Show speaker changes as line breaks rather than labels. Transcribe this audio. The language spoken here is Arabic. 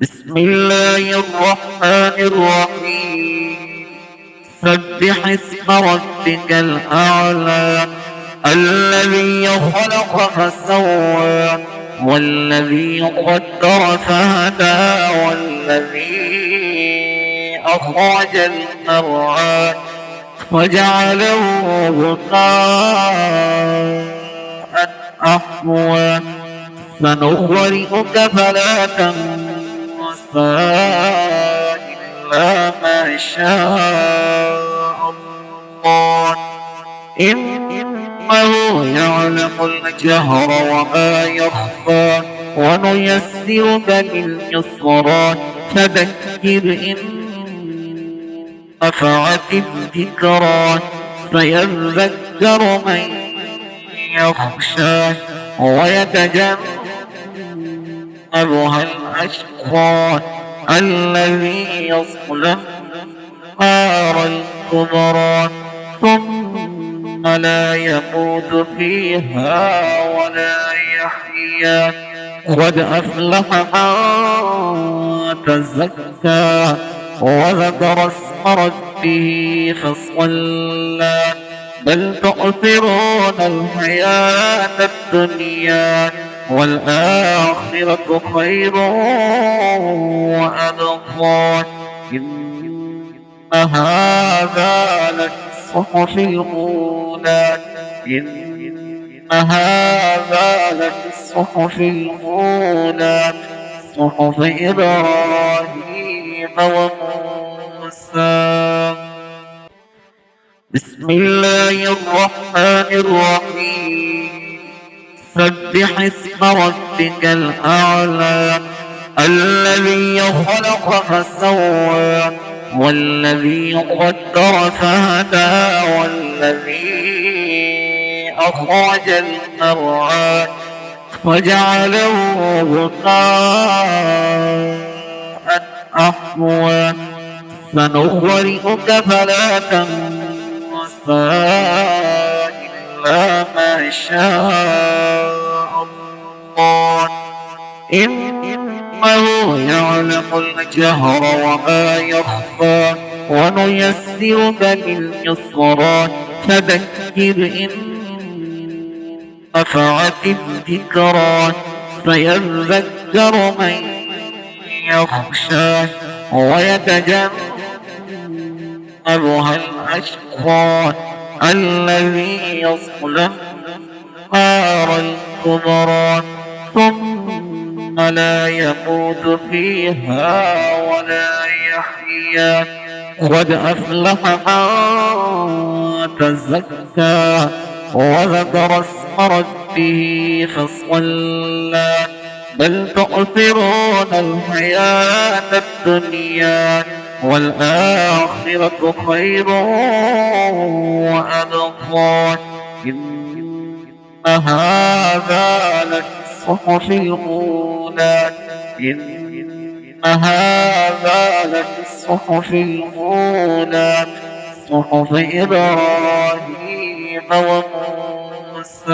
بسم الله الرحمن الرحيم. سبح اسم ربك الأعلى الذي خلق فسوى والذي قدر فهدى والذي أخرج المرعى وجعله غثاء أحوى. سنقرئك فلا تنسى إلا ما شاء الله إنه يعلم الجهر وما يخفى ونيسرك لليسرى فذكر إن نفعت الذكرى سيذكر من يخشى ويتجنبها الأشقى الذي يصلى النار الكبرى ثم لا يموت فيها ولا يحيا قد أفلح من تزكى وذكر اسم ربه فصلى بل تؤثرون الحياة الدنيا والآخرة خير وأبقى إن هذا لفي الصحف الأولى إن هذا لفي الصحف الأولى صحف إبراهيم وموسى. بسم الله الرحمن الرحيم. سبح اسم ربك الأعلى الذي خلق فسوى والذي قدر فهدى والذي أخرج المرعى وجعله غثاء أحوى. سنقرئك فلا تنسى إلا ما شاء الله إنه يعلم الجهر وما يخفى ونيسرك لليسرى فذكر إن نفعت الذكرى سيذكر من يخشى ويتجنبها الأشقى الذي يصلى النار الكبرى ثم لا يموت فيها ولا يحيا قد أفلح من تزكى وذكر اسم ربه فصلى بل تؤثرون الحياة الدنيا والآخرة خير وأبقى إن هذا لفي الصحف الأولى إن هذا لفي الصحف الأولى صحف إبراهيم وموسى.